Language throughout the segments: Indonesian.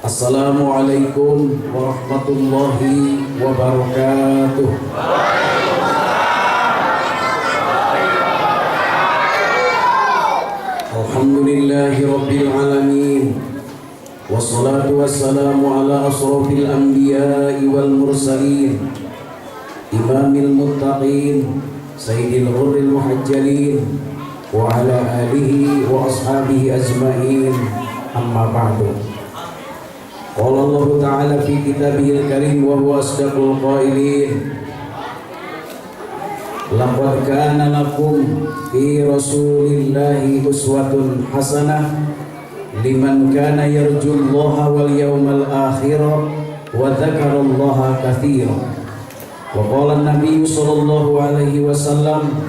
Assalamualaikum warahmatullahi wabarakatuh. Alhamdulillahi rabbil alamin. Wassalatu wassalamu ala asrafil anbiya'i wal mursalin, imamil muttaqin, sayyidil ghurril muhajjalin, wa ala alihi wa ashabihi ajma'in. Amma ba'du. Qala Allah Ta'ala fi kitabihil karim wa huwa asdaqul qailin. Laqad kana lakum fi rasulillahi uswatun hasanah liman kana yarjullaha wal yawmal akhir wa dzakarallaha katsiran. Wa qala an-nabiy sallallahu alaihi wasallam,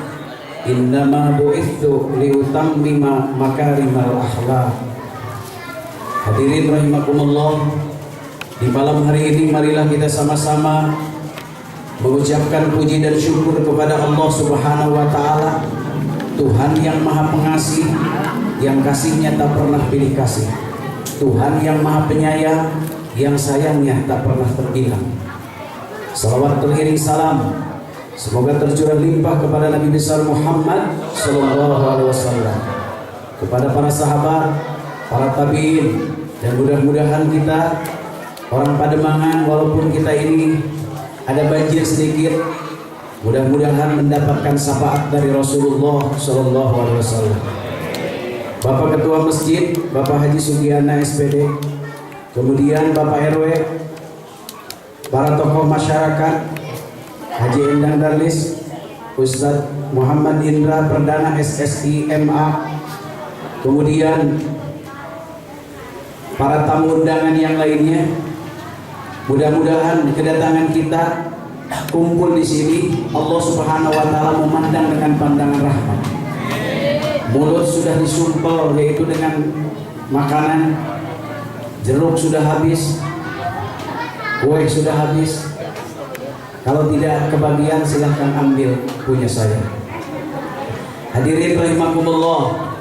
innama bu'itsu liutammima makarimal akhlaq. Hadirin rahimakumullah, di malam hari ini marilah kita sama-sama mengucapkan puji dan syukur kepada Allah Subhanahu wa Ta'ala, Tuhan yang Maha Pengasih, yang kasihnya tak pernah pilih kasih, Tuhan yang Maha Penyayang, yang sayangnya tak pernah terhilang. Salawat teriring salam semoga tercurah limpah kepada Nabi besar Muhammad sallallahu alaihi wasallam, kepada para sahabat, para tabi'in, dan mudah-mudahan kita orang Pademangan, walaupun kita ini ada banjir sedikit, mudah-mudahan mendapatkan syafaat dari Rasulullah sallallahu alaihi wasallam. Bapak Ketua Masjid, Bapak Haji Sugiyana SPD, kemudian Bapak RW, para tokoh masyarakat, Haji Endang Darlis, Ustadz Muhammad Indra Perdana SSI MA, kemudian para tamu undangan yang lainnya. Mudah-mudahan kedatangan kita kumpul di sini Allah Subhanahu wa Ta'ala memandang dengan pandangan rahmat. Mulut sudah disumpel yaitu dengan makanan, jeruk sudah habis, kue sudah habis. Kalau tidak kebagian silahkan ambil punya saya. Hadirin rahimakumullah,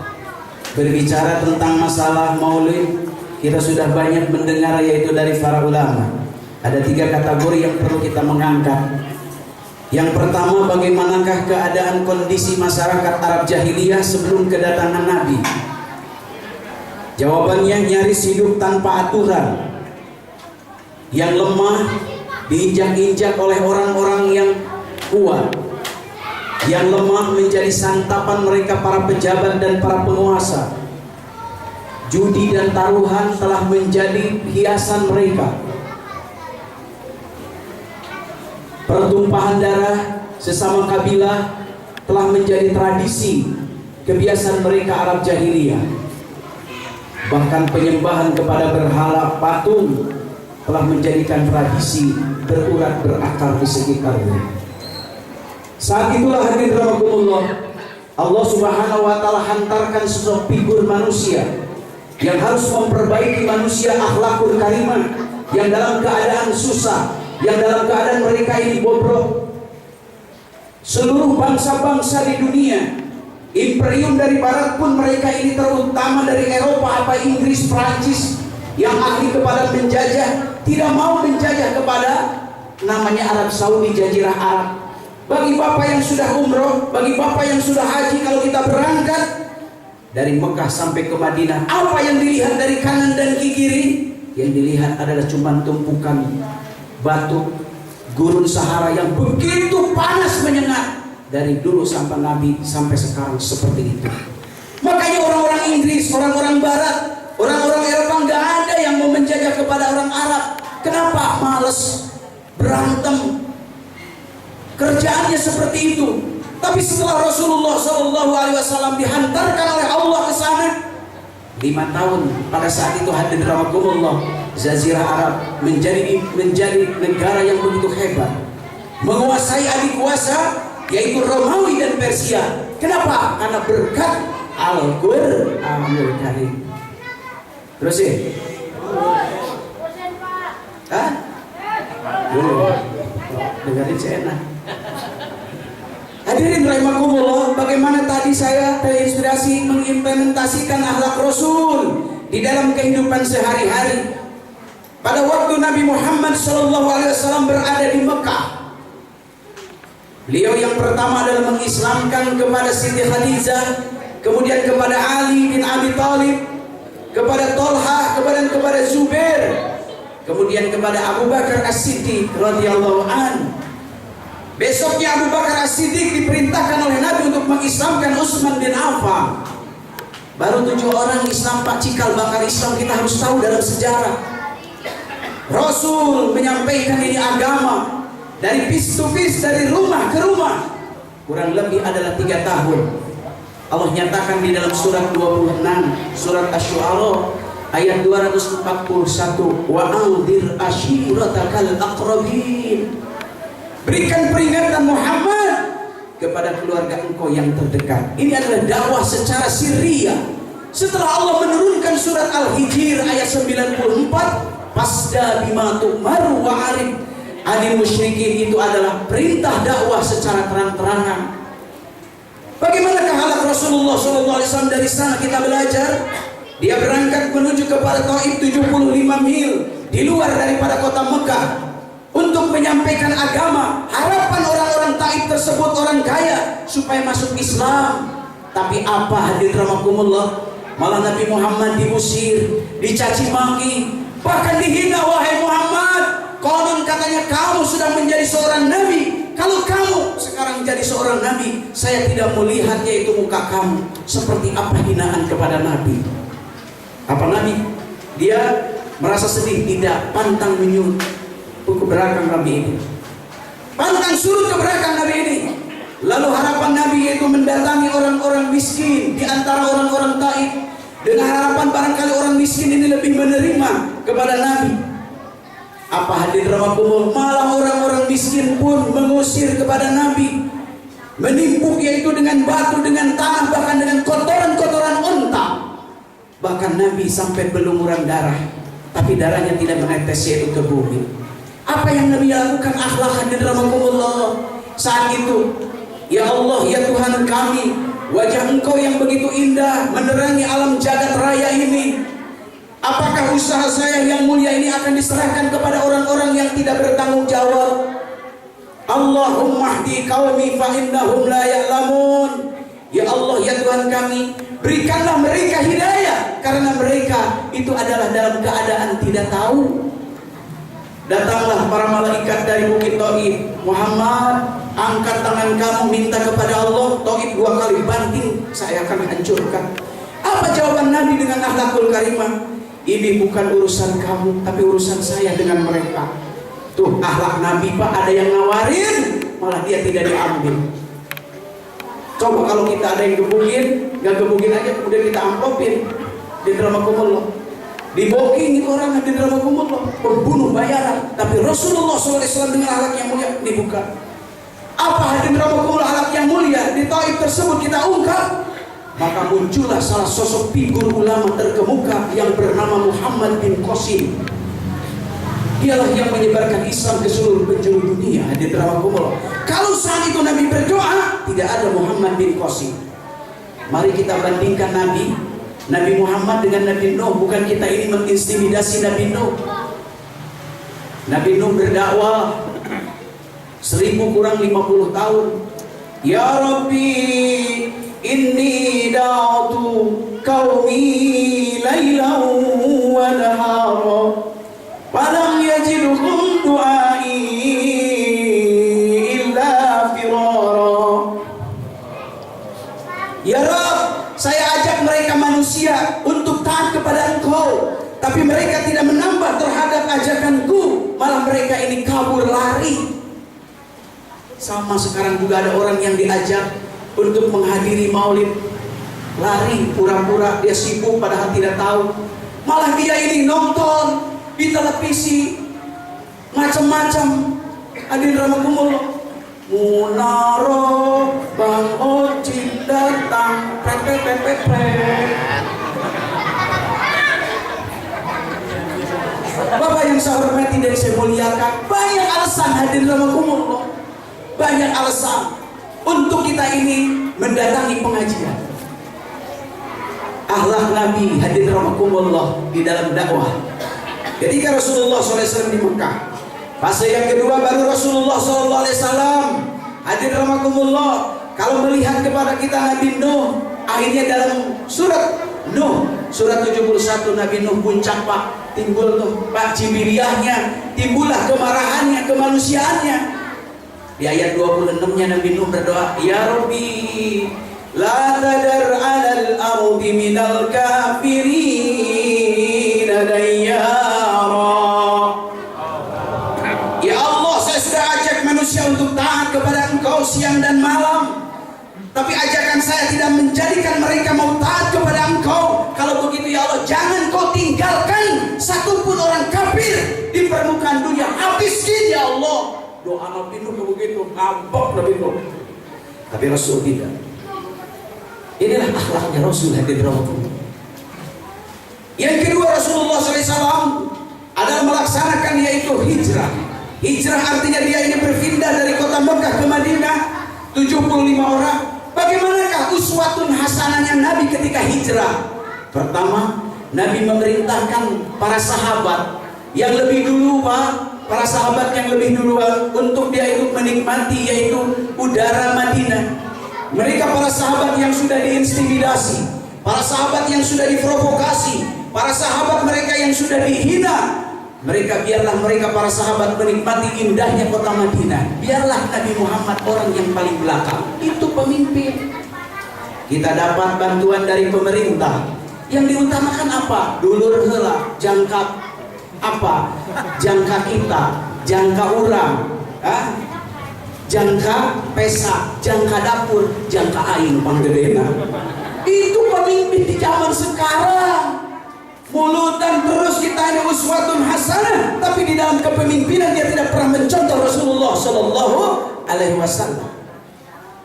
berbicara tentang masalah maulid, kita sudah banyak mendengar yaitu dari para ulama. Ada 3 kategori yang perlu kita mengangkat. Yang pertama, bagaimanakah keadaan kondisi masyarakat Arab jahiliyah sebelum kedatangan Nabi? Jawabannya nyaris hidup tanpa aturan, yang lemah, diinjak-injak oleh orang-orang yang kuat, yang lemah menjadi santapan mereka para pejabat dan para penguasa. Judi dan taruhan telah menjadi hiasan mereka. Pertumpahan darah sesama kabilah telah menjadi tradisi kebiasaan mereka Arab jahiliyah. Bahkan penyembahan kepada berhala patung telah menjadikan tradisi berurat berakar di sekitarnya. Saat itulah hadirin rahimakumullah, Allah Subhanahu wa Ta'ala hantarkan sosok figur manusia yang harus memperbaiki manusia akhlakul karimah, yang dalam keadaan susah, yang dalam keadaan mereka ini bobrok. Seluruh bangsa-bangsa di dunia, imperium dari barat pun mereka ini, terutama dari Eropa, apa Inggris, Prancis, yang ahli kepada menjajah, tidak mau menjajah kepada namanya Arab Saudi, Jazirah Arab. Bagi bapak yang sudah umroh, bagi bapak yang sudah haji, kalau kita berangkat dari Mekah sampai ke Madinah, apa yang dilihat dari kanan dan kiri? Yang dilihat adalah cuma tumpukan batu, gurun Sahara yang begitu panas menyengat. Dari dulu sampai Nabi sampai sekarang seperti itu. Makanya orang-orang Inggris, orang-orang Barat, orang-orang Eropa nggak ada yang mau menjajah kepada orang Arab. Kenapa? Males, berantem, kerjaannya seperti itu. Tapi setelah Rasulullah SAW dihantarkan oleh Allah ke sana, 5 tahun pada saat itu hadirin rahimakumullah, Jazirah Arab menjadi negara yang begitu hebat, menguasai adik kuasa yaitu Romawi dan Persia. Kenapa? Karena berkat Al-Qur'anul Karim. Terus ya? Hah? Dengerin saya. Hadirin rahimakumullah, bagaimana tadi saya terinspirasi mengimplementasikan akhlak Rasul di dalam kehidupan sehari-hari. Pada waktu Nabi Muhammad SAW berada di Mekah, beliau yang pertama adalah mengislamkan kepada Siti Khadijah, kemudian kepada Ali bin Abi Thalib, kepada Tolha, kepada Zubair, kemudian kepada Abu Bakar As-Siddiq radhiyallahu an. Besoknya Abu Bakar As-Siddiq diperintahkan oleh Nabi untuk mengislamkan Utsman bin Affan. Baru 7 orang Islam, Pak. Cikal bakal Islam kita harus tahu dalam sejarah. Rasul menyampaikan ini agama dari piece to piece, dari rumah ke rumah, kurang lebih adalah 3 tahun. Allah nyatakan di dalam surat 26, surat Asy-Syu'ara ayat 241, wa anzir ashiratakal aqrabin. Berikan peringatan Muhammad kepada keluarga engkau yang terdekat. Ini adalah dakwah secara sirriyah. Setelah Allah menurunkan surat Al-Hijr ayat 94, Fasda bima tu'maru wa arif anil musyrikin, itu adalah perintah dakwah secara terang-terangan. Bagaimanakah halak Rasulullah SAW dari sana kita belajar? Dia berangkat menuju kepada Taif 75 mil di luar daripada kota Mekah untuk menyampaikan agama. Harapan orang-orang Taif tersebut orang kaya supaya masuk Islam. Tapi apa hadirin rahimakumullah? Malah Nabi Muhammad diusir, dicaci maki, bahkan dihina. Wahai Muhammad, konon katanya kamu sudah menjadi seorang nabi. Kalau kamu sekarang jadi seorang nabi, saya tidak melihat yaitu muka kamu. Seperti apa hinaan kepada nabi? Apa nabi? Dia merasa sedih, tidak pantang menyuruh ke belakang nabi ini, pantang surut ke belakang nabi ini. Lalu harapan nabi yaitu mendatangi orang-orang miskin di antara orang-orang Taif, dengan harapan barangkali orang miskin ini lebih menerima kepada nabi. Apa hadirin rahimakumullah, malah orang-orang miskin pun mengusir kepada nabi, menimpuk yaitu dengan batu, dengan tanah, bahkan dengan kotoran-kotoran unta. Bahkan nabi sampai berlumuran darah, tapi darahnya tidak menetes yaitu ke bumi. Apa yang nabi lakukan? Akhlak hadirin rahimakumullah. Saat itu, ya Allah, ya Tuhan kami, wajah engkau yang begitu indah menerangi alam jagat raya ini. Apakah usaha saya yang mulia ini akan diserahkan kepada orang-orang yang tidak bertanggung jawab? Allahumma hdi qaumi fa innahum la ya'lamun. Ya Allah, ya Tuhan kami, berikanlah mereka hidayah karena mereka itu adalah dalam keadaan tidak tahu. Datanglah para malaikat dari bukit Taif. Muhammad, angkat tangan kamu, minta kepada Allah. Taif 2 kali, banting, saya akan hancurkan. Apa jawaban Nabi dengan akhlakul karimah? Ini bukan urusan kamu, tapi urusan saya dengan mereka. Tuh akhlak Nabi, Pak. Ada yang nawarin, malah dia tidak diambil. Coba kalau kita ada yang gebukin, gak gebukin aja, kemudian kita amplopin di dramakumullah, diboking itu orang di dramakumullah, pembunuh bayaran. Tapi Rasulullah SAW dengan akhlak yang mulia dibuka. Apa hadirin rahimakumullah akhlak yang mulia di Taif tersebut kita ungkap? Maka muncullah salah sosok figur ulama terkemuka yang bernama Muhammad bin Qasim. Dialah yang menyebarkan Islam ke seluruh penjuru dunia. Hadirin rahimakumullah. Kalau saat itu Nabi berdoa, tidak ada Muhammad bin Qasim. Mari kita bandingkan Nabi Muhammad dengan Nabi Nuh. Bukan kita ini mengintimidasi Nabi Nuh. Nabi Nuh berdakwah 1000 kurang 50 tahun. Ya Rabbi, inni da'utu qaumi lailan wa nahara falam yajidhum du'ai illa firara. Ya Rabb, saya ajak mereka manusia untuk taat kepada Engkau, tapi mereka tidak menambah terhadap ajakanku, malah mereka ini kabur lari. Sama sekarang juga ada orang yang diajak untuk menghadiri maulid, lari, pura-pura dia sibuk padahal tidak tahu. Malah dia ini nonton di televisi macam-macam. Hadirin rahimakumullah. Munaro Bang Ojin datang, Bapak yang saya hormati dan saya muliakan, banyak alasan hadirin rahimakumullah, banyak alasan untuk kita ini mendatangi pengajian. Akhlak Nabi hadirin rahimakumullah di dalam dakwah Ketika Rasulullah SAW di Mekah, fase yang kedua baru Rasulullah SAW. Hadir rahmatullah. Kalau melihat kepada kita Nabi Nuh, akhirnya dalam surat Nuh, surat 71 Nabi Nuh puncak Pak, timbul tuh Pak Jibiliahnya, timbullah kemarahannya, kemanusiaannya. Di ayat 26-nya Nabi Nuh berdoa, Ya Rabbi, la tadar 'alal ardi minal kafirin dayyara. Ya Allah, saya sudah ajak manusia untuk taat kepada Engkau siang dan malam, tapi ajakan saya tidak menjadikan mereka mau taat kepada Engkau. Kalau begitu ya Allah, jangan Kau tinggalkan satupun orang kafir di permukaan dunia. Habiskin ya Allah. Doa Nabi Nuh begitu, ngambek Nabi Nuh. Tapi Rasul tidak. Inilah akhlaknya Rasul hadir rahmatullah. Yang kedua Rasulullah SAW adalah melaksanakan yaitu hijrah. Hijrah artinya dia ini berpindah dari kota Mekah ke Madinah, 75 orang. Bagaimanakah uswatun hasanahnya Nabi ketika hijrah? Pertama, Nabi memerintahkan para sahabat yang lebih dulu para sahabat yang lebih duluan untuk dia itu menikmati yaitu udara Madinah. Mereka para sahabat yang sudah diintimidasi, para sahabat yang sudah diprovokasi, para sahabat mereka yang sudah dihina. Biarlah mereka para sahabat menikmati indahnya kota Madinah. Biarlah Nabi Muhammad orang yang paling belakang. Itu pemimpin. Kita dapat bantuan dari pemerintah. Yang diutamakan apa? Dulur heula, jangka apa? Jangka kita, jangka urang, jangka pesa, jangka dapur, jangka aing panggedena. Itu pemimpin di zaman sekarang. Mulutan terus kita ini uswatun hasanah, tapi di dalam kepemimpinan dia tidak pernah mencontoh Rasulullah Sallallahu Alaihi Wasallam.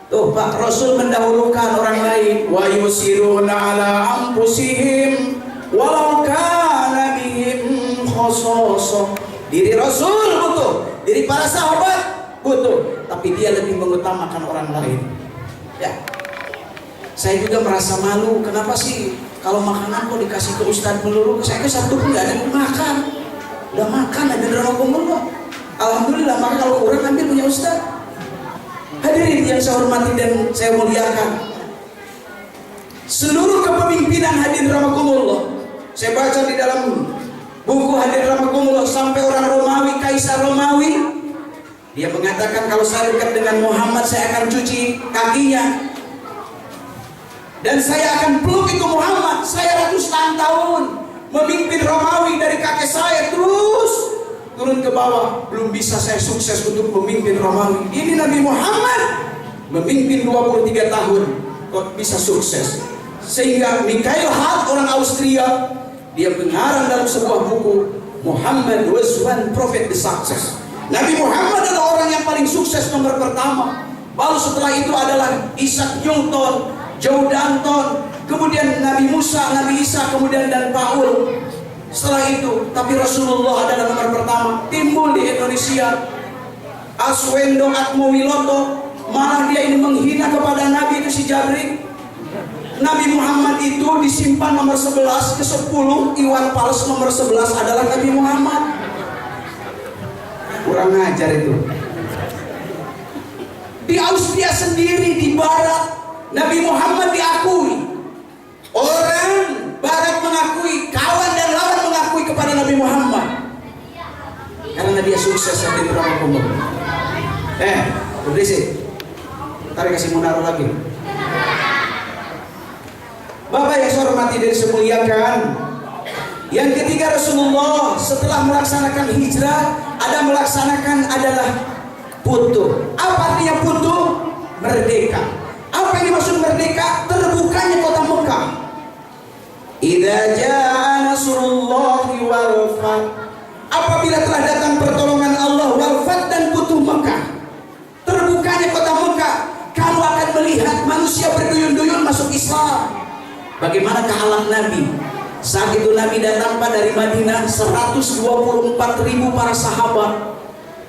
Tuh Pak, Rasul mendahulukan orang lain. Wa yusiruna ala anfusihim walau kana bihim khasasah. Diri Rasul butuh, diri para sahabat butuh, tapi dia lebih mengutamakan orang lain. Ya, saya juga merasa malu. Kenapa sih? Kalau makanan kok dikasih ke Ustadz melulu, saya ke satu pun nggak ada yang makan. Udah makan, ada rahmatullah. Alhamdulillah, maka kalau kurang ambil punya Ustadz. Hadirin yang saya hormati dan saya muliakan, seluruh kepemimpinan hadir rahmatullah. Saya baca di dalam buku hadir rahmatullah sampai orang Romawi, Kaisar Romawi, dia mengatakan kalau saya dekat dengan Muhammad, saya akan cuci kakinya. Dan saya akan peluk itu Muhammad. Saya ratusan tahun memimpin Romawi dari kakek saya terus turun ke bawah. Belum bisa saya sukses untuk memimpin Romawi. Ini Nabi Muhammad memimpin 23 tahun kok bisa sukses. Sehingga Mikhail Hart, orang Austria, dia mengarang dalam sebuah buku, Muhammad was one prophet the success. Nabi Muhammad adalah orang yang paling sukses nomor pertama. Lalu setelah itu adalah Isaac Newton, Joe Danton, kemudian Nabi Musa, Nabi Isa, kemudian dan Paul. Setelah itu, tapi Rasulullah adalah nomor pertama. Timbul di Indonesia Aswendo Atmowiloto, malah dia ini menghina kepada Nabi itu si Jabrik. Nabi Muhammad itu disimpan nomor 11 ke 10, Iwan Fals nomor 11 adalah Nabi Muhammad. Kurang ajar itu. Di Austria sendiri, di barat, Nabi Muhammad diakui. Orang barat mengakui, kawan dan lawan mengakui kepada Nabi Muhammad. Karena dia sukses di dalam umum. Berisik. Tarik kasih munaro lagi. Bapak yang saya hormati dan saya muliakan, yang ketiga Rasulullah setelah melaksanakan hijrah melaksanakan adalah putuh. Apa artinya putuh? Merdeka. Apa yang dimaksud merdeka? Terbukanya kota Mekah. Idza jaa nasrullahi wal fath. Apabila telah datang pertolongan Allah wal fath dan putuh Mekah. Terbukanya kota Mekah, kamu akan melihat manusia berduyun-duyun masuk Islam. Bagaimana kehalang Nabi? Saat itu Nabi datang dari Madinah, 124.000 para sahabat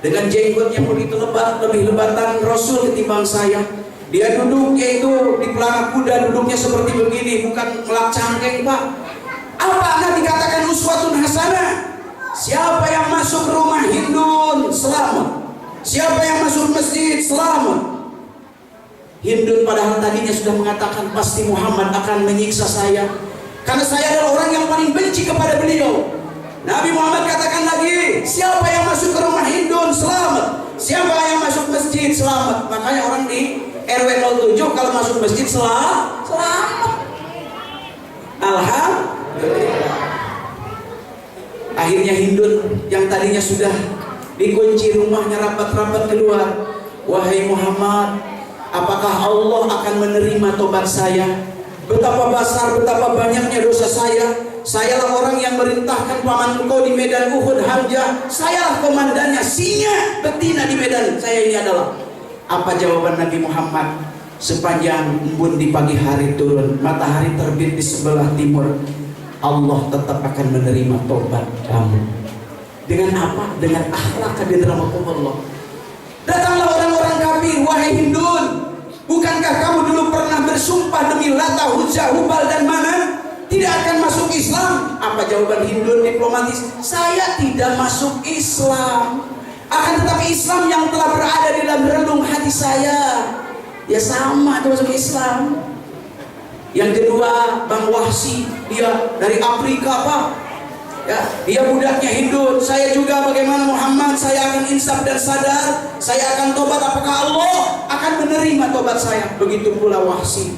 dengan jenggot yang begitu lebat, lebih lebatan Rasul ketimbang saya. Dia duduk yaitu di pelana kuda, duduknya seperti begini, bukan melak cangkeng Pak. Apa Nabi katakan uswatun hasanah? Siapa yang masuk rumah Hindun selamat. Siapa yang masuk masjid selamat. Hindun padahal tadinya sudah mengatakan pasti Muhammad akan menyiksa saya karena saya adalah orang yang paling benci kepada beliau. Nabi Muhammad katakan lagi, siapa yang masuk ke rumah Hindun selamat. Siapa yang masuk masjid selamat. Makanya orang di RW 07 kalau masuk masjid selamat. Alhamdulillah. Akhirnya Hindun yang tadinya sudah dikunci rumahnya rapat-rapat keluar. Wahai Muhammad, apakah Allah akan menerima tobat saya? Betapa besar, betapa banyaknya dosa saya. Sayalah orang yang merintahkan paman engkau di medan Uhud, Hamzah. Sayalah komandannya, singa betina di medan. Saya ini adalah. Apa jawaban Nabi Muhammad? Sepanjang embun di pagi hari turun, matahari terbit di sebelah timur, Allah tetap akan menerima tobat kamu. Dengan apa? Dengan akhlak Allah. Datanglah orang-orang kafir, wahai Hindun, bukankah kamu dulu pernah bersumpah demi Lata, Uzza, Hubal dan Manat tidak akan masuk Islam? Apa jawaban Hindun diplomatis? Saya tidak masuk Islam, akan tetapi Islam yang telah berada di dalam relung hati saya, ya sama itu masuk Islam. Yang kedua, Bang Wahsi, dia dari Afrika Pak. Ya, dia budaknya Hindun. Saya juga bagaimana Muhammad, saya akan insaf dan sadar, saya akan tobat. Apakah Allah akan menerima tobat saya? Begitu pula Wahsi.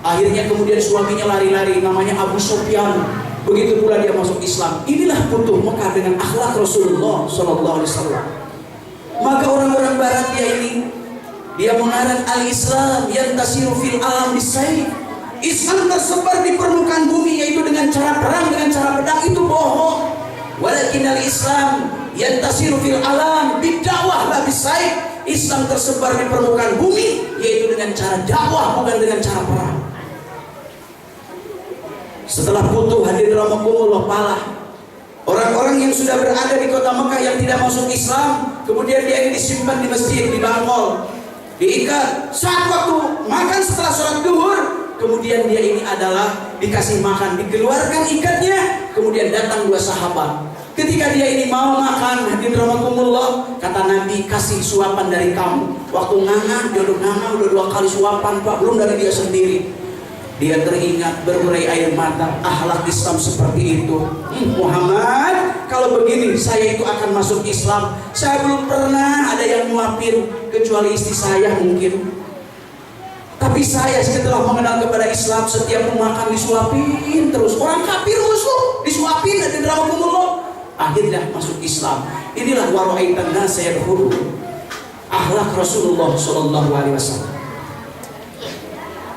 Akhirnya kemudian suaminya lari-lari, namanya Abu Sufyan. Begitu pula dia masuk Islam. Inilah Futuh Mekah dengan akhlak Rasulullah SAW. Maka orang-orang Barat dia mengarang al-Islam yang tasiru fil alam bisayf. Islam tersebar di permukaan bumi, yaitu dengan cara perang, dengan cara pedang. Itu bohong. Walakin al-Islam yantasiru fil alam bidakwah la bisayf. Islam tersebar di permukaan bumi, yaitu dengan cara dakwah, bukan dengan cara perang. Setelah Futuh hadir rahmatullah palah orang-orang yang sudah berada di kota Mekah yang tidak masuk Islam, kemudian dia disimpan di masjid, di bangkol, diikat. Saat waktu makan setelah sholat duhur, kemudian dia ini adalah dikasih makan, dikeluarkan ikatnya. Kemudian datang dua sahabat. Ketika dia ini mau makan, hadirin rahmatullah, kata Nabi, kasih suapan dari kamu. Waktu nganga, udah 2 kali suapan Pak, belum dari dia sendiri. Dia teringat, berurai air mata. Akhlak Islam seperti itu. Muhammad, kalau begini saya itu akan masuk Islam. Saya belum pernah ada yang nyuapin, kecuali istri saya mungkin. Tapi saya setelah mengenal kepada Islam, setiap makan disuapin terus. Orang kafir musuh disuapin dan rahmatullah. Akhirnya masuk Islam. Inilah waraitan nas yadkhulu. Akhlak Rasulullah SAW.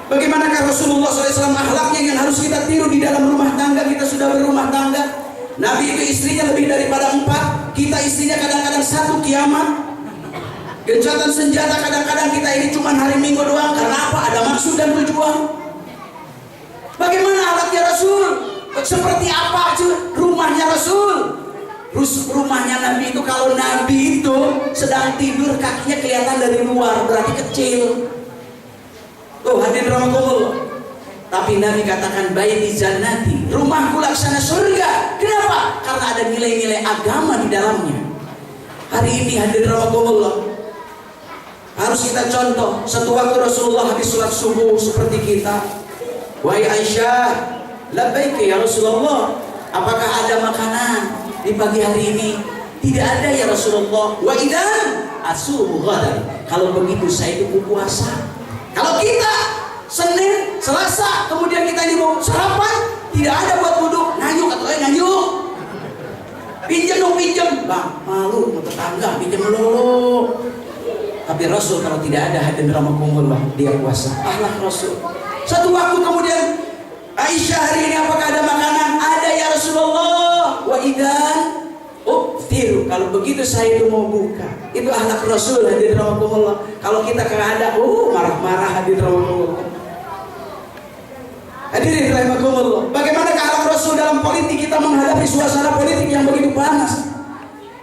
Bagaimanakah Rasulullah SAW akhlaknya yang harus kita tiru di dalam rumah tangga? Kita sudah berumah tangga. Nabi itu istrinya lebih daripada 4. Kita istrinya kadang-kadang 1 kiamat. Gencatan senjata kadang-kadang kita ini cuma hari Minggu doang. Karena apa? Ada maksud dan tujuan. Bagaimana akhlaknya Rasul? Seperti apa rumahnya Rasul? Rumahnya Nabi itu, kalau Nabi itu sedang tidur kakinya kelihatan dari luar, berarti kecil. Tuh hadirin rahmatullah. Tapi Nabi katakan baiti jannati, rumahku laksana surga. Kenapa? Karena ada nilai-nilai agama di dalamnya. Hari ini hadirin rahmatullah, harus kita contoh. Satu waktu Rasulullah habis sholat subuh seperti kita. Wahai Aisyah, labbaik ya Rasulullah, apakah ada makanan di pagi hari ini? Tidak ada ya Rasulullah. Wa idan asubu ghadan, kalau begitu saya itu puasa. Kalau kita Senin, Selasa, kemudian kita ini mau sarapan, tidak ada buat wudhu, nganyuk atau nganyuk. Pinjam dong, pinjam. Bang, malu mau tetangga, pinjam dulu. Tapi Rasul kalau tidak ada hadirin rahmatullah, dia puasa. Akhlak Rasul. Satu waktu kemudian Aisyah, hari ini apakah ada makanan? Ada ya Rasulullah. Wa idan uftir, kalau begitu saya itu mau buka. Itu akhlak Rasul hadirin rahmatullah. Kalau kita kagak ada, marah-marah hadirin rahmatullah. Hadirin rahmatullah. Bagaimana akhlak Rasul dalam politik kita menghadapi suasana politik yang begitu panas?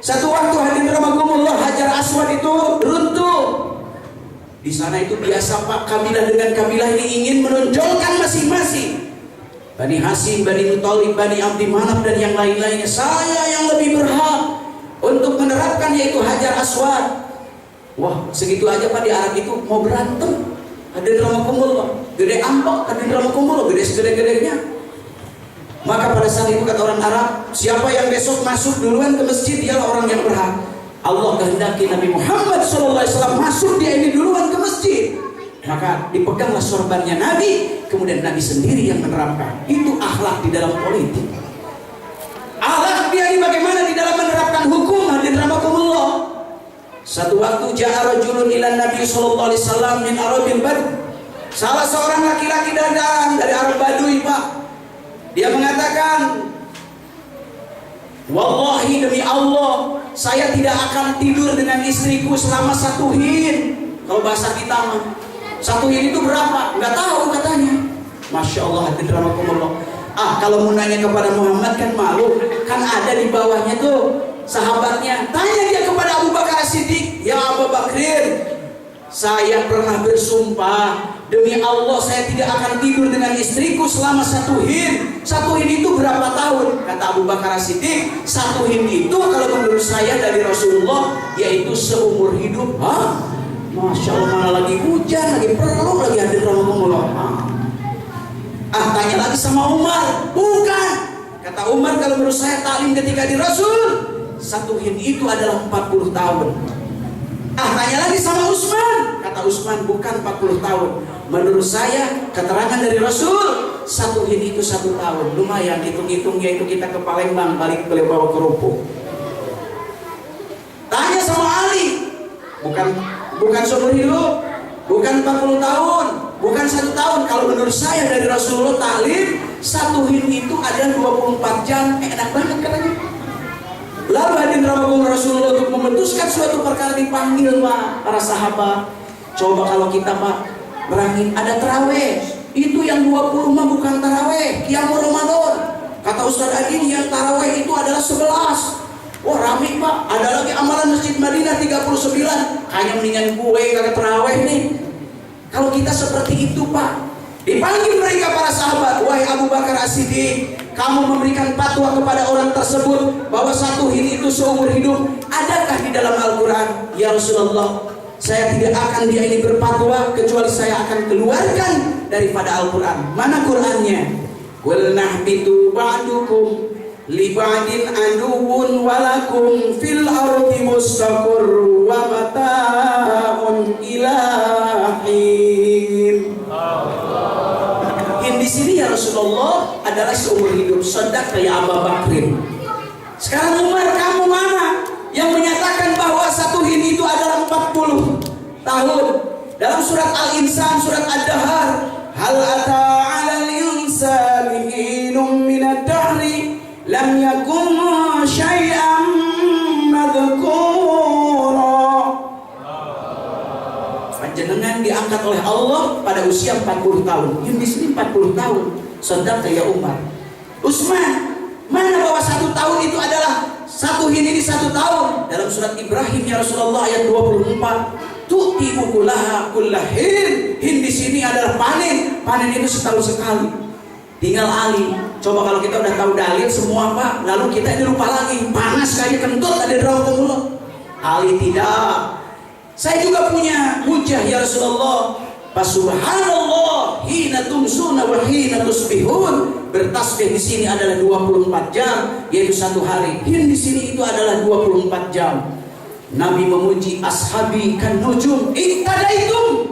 Satu waktu hadirin rahmatullah, Hajar Aswad itu runtuh. Di sana itu biasa Pak, kabilah dengan kabilah ini ingin menonjolkan masing-masing. Bani Hasim, Bani Muthalib, Bani Abdi Manaf dan yang lain-lainnya. Saya yang lebih yang berhak untuk menerapkan, yaitu Hajar Aswad. Wah, segitu aja Pak di Arab itu mau berantem. Ada drama kumpul, gede ambak, ada drama kumpul, gede segede-gedenya. Maka pada saat itu kata orang Arab, siapa yang besok masuk duluan ke masjid, dialah orang yang berhak. Allah kehendaki Nabi Muhammad SAW masuk dia ini duluan ke masjid. Maka dipeganglah sorbannya Nabi, kemudian Nabi sendiri yang menerapkan. Itu akhlak di dalam politik. Akhlak dia ini bagaimana di dalam menerapkan hukum. Hadirin rahimakumullah. Satu waktu ja'a rajulun ila Nabi sallallahu alaihi wasallam min Arabil Bad. Salah seorang laki-laki datang dari Arab Baduy, Pak. Dia mengatakan, wallahi demi Allah, saya tidak akan tidur dengan istriku selama 1 hin. Kalau bahasa kita mah 1 hin itu berapa? Nggak tahu katanya. Masya Allah, hadirin rahimakumullah. Kalau mau nanya kepada Muhammad kan malu, kan ada di bawahnya tuh sahabatnya. Tanya dia kepada Abu Bakar As-Siddiq, ya Abu Bakrin, saya pernah bersumpah demi Allah saya tidak akan tidur dengan istriku selama 1 hin. 1 hin itu berapa tahun? Kata Abu Bakar As-Siddiq, 1 hin itu kalau menurut saya dari Rasulullah yaitu seumur hidup. Masya Allah, mana lagi hujan, lagi perlu, lagi ada rahmatullah. Tanya lagi sama Umar. Bukan. Kata Umar, kalau menurut saya taklim ketika di Rasul 1 hin itu adalah 40 tahun. Tanya lagi sama Utsman. Kata Utsman, bukan 40 tahun. Menurut saya keterangan dari Rasul 1 hin itu 1 tahun. Lumayan hitung-hitungnya itu kita ke Palembang balik ke bawa kerupuk. Tanya sama Ali. Bukan seumur hidup, bukan 40 tahun, bukan 1 tahun. Kalau menurut saya dari Rasulullah taklim 1 hin itu adalah 24 jam. Enak banget katanya. Lalu hadirin rahimakumullah, Rasulullah untuk memutuskan suatu perkara dipanggil Pak para sahabat. Coba kalau kita Pak berangin ada taraweh, itu yang 20 mah bukan taraweh, qiyamul Ramadan. Kata Ustaz Adi yang taraweh itu adalah 11. Wah rame Pak, ada lagi amalan Masjid Madinah 39. Kayaknya mendingan gue kagak taraweh nih. Kalau kita seperti itu Pak, dipanggil mereka para sahabat, wahai Abu Bakar As-Siddiq, kamu memberikan fatwa kepada orang tersebut bahwa 1 hin itu seumur hidup. Adakah di dalam Al-Quran? Ya Rasulullah, saya tidak akan dia ini berfatwa kecuali saya akan keluarkan daripada Al-Quran. Mana Qurannya? Wal nahbitu ba'dukum li ba'din aduwwun walakum fil ardi mustaqarrun wa mata'un ilahin. Di sini ya Rasulullah adalah seumur hidup. Sedang kayak Abu Bakrin. Sekarang Umar, kamu mana yang menyatakan bahwa 1 hin itu adalah 40 tahun? Dalam surat Al-Insan, surat Ad-Dahar, hal ata 'alal insani hinum minad dahri lam yakun syai'an madhkura. Jenengan diangkat oleh Allah pada usia 40 tahun. Yang di sini 40 tahun. Sedang ya Umar. Utsman, mana bahwa 1 tahun itu adalah 1 hin ini 1 tahun. Dalam surat Ibrahim ya Rasulullah ayat 24, tu'ti ukulaha kullahin. Hin di sini adalah panen. Panen itu setahun sekali. Tinggal Ali. Coba kalau kita udah tahu dalil semua Pak, lalu kita ini lupa lagi. Panas kayak kentut ada rawatullah. Ali tidak. Saya juga punya hujah ya Rasulullah. Subhanallah hina tumsuna wa hina tusbihun. Bertasbih di sini adalah 24 jam, yaitu 1 hari. Hin di sini itu adalah 24 jam. Nabi memuji ashabi kan nujum ihtadaitum.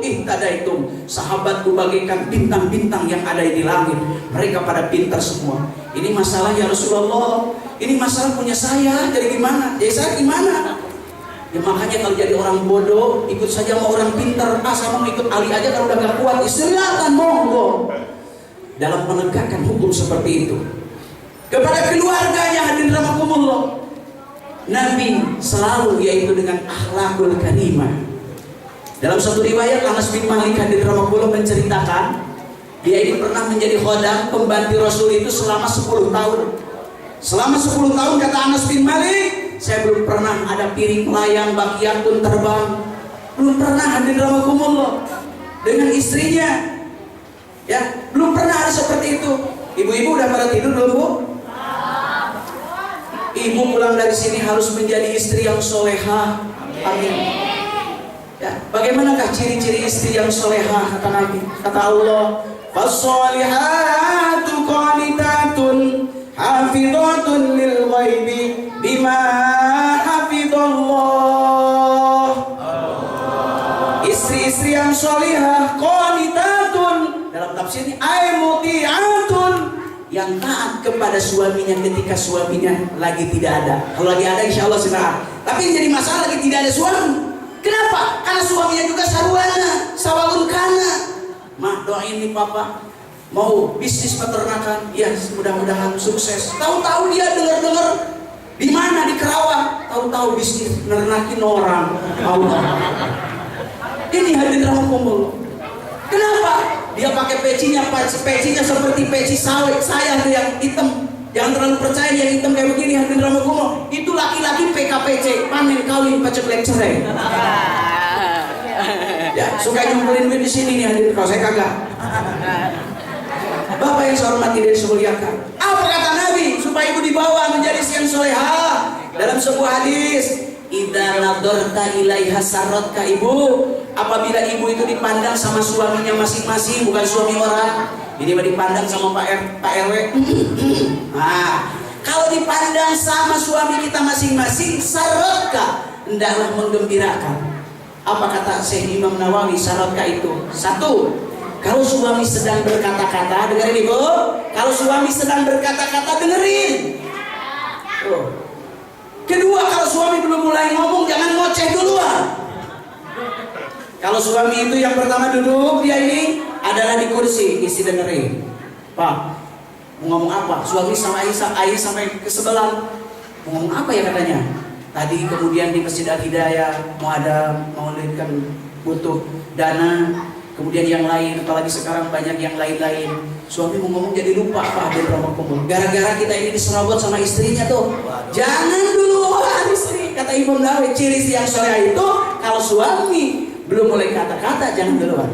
Sahabatku bagaikan bintang-bintang yang ada di langit. Mereka pada pintar semua. Ini masalah ya Rasulullah. Ini masalah punya saya. Jadi gimana? Jadi saya gimana? Ya makanya kalau jadi orang bodoh, ikut saja sama orang pintar. Sama ikut Ali aja kalau udah gak kuat, silakan monggo. Dalam menegakkan hukum seperti itu. Kepada keluarganya hadirin rahimakumullah, Nabi selalu yaitu dengan akhlakul karimah. Dalam satu riwayat Anas bin Malik hadirin rahimakumullah menceritakan, dia ini pernah menjadi khodam pembantu Rasul itu selama 10 tahun. Selama 10 tahun kata Anas bin Malik, saya belum pernah ada piring melayang, bakian pun terbang. Belum pernah hadirin rahimakumullah dengan istrinya. Ya, belum pernah ada seperti itu. Ibu-ibu udah pada tidur belum Bu? ibu pulang dari sini harus menjadi istri yang solehah. Amin. Ya, bagaimanakah ciri-ciri istri yang solehah kata Nabi? Kata Allah, "Fassolihatu qanitatun hafizatun lil ghaibi bima hafizallah." Istri-istri yang solehah qanitatun, dalam tafsir ini ay muti'atun, yang taat kepada suaminya ketika suaminya lagi tidak ada. Kalau lagi ada insya Allah senang. Tapi yang jadi masalah lagi tidak ada suami. Kenapa? Karena suaminya juga sarwana, sawalun kana. Mak, doain nih papa mau bisnis peternakan, ya mudah-mudahan sukses. Tahu-tahu dia dengar-dengar di mana, di Kerawang, tahu-tahu bisnis nernakin orang. Allah. Ini hadirin rahmatullah. Kenapa? Dia pakai pecinya seperti peci sawit saya tuh yang hitam. Jangan terlalu percaya yang hitam kayak begini, hadirin rahmatullah. Itu laki-laki PKPC, panen kawin peceklek cerai. Ya, suka nyumpulin duit di sini nih hadirin, kalau saya kagak. Bapak yang saya hormati dan saya muliakan. Apa kata Nabi supaya ibu dibawa menjadi yang solehah? Dalam sebuah hadis, idza nadharta ilaiha sarratka, ibu, apabila ibu itu dipandang sama suaminya masing-masing, bukan suami orang. Ini dipandang sama Pak RW. Nah, kalau dipandang sama suami kita masing-masing, sarratka, hendaklah menggembirakan. Apa kata Syekh Imam Nawawi sarratka itu? Satu, kalau suami sedang berkata-kata, dengerin ibu. Kalau suami sedang berkata-kata, dengerin. Kedua, kalau suami belum mulai ngomong, jangan ngoceh duluan. Kalau suami itu yang pertama duduk, dia ini adalah di kursi, istri dengerin. Pak, mau ngomong apa? Suami sama ayah sampai ke sebelah. Mau ngomong apa ya katanya? Tadi kemudian di Masjid Al-Hidayah mau lihatkan butuh dana. Kemudian yang lain, apalagi sekarang banyak yang lain-lain. Suami mau ngomong jadi lupa Pak, dan ngomong. Gara-gara kita ini diserobot sama istrinya tuh. Jangan duluan istri. Kata Imam Nawawi, ciri yang soleh itu kalau suami belum mulai kata-kata, jangan duluan.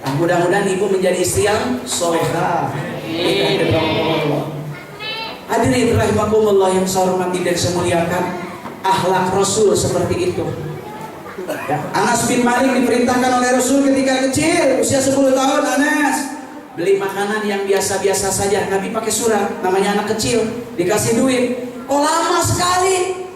Nah, mudah-mudahan ibu menjadi istri yang solehah. Hadirin rahimakumullah yang saya hormati dan saya muliakan, akhlak Rasul seperti itu. Ya, Anas bin Malik diperintahkan oleh Rasul ketika kecil, usia 10 tahun. Anas beli makanan yang biasa-biasa saja. Nabi pakai surat, namanya anak kecil, dikasih duit. Kok lama sekali?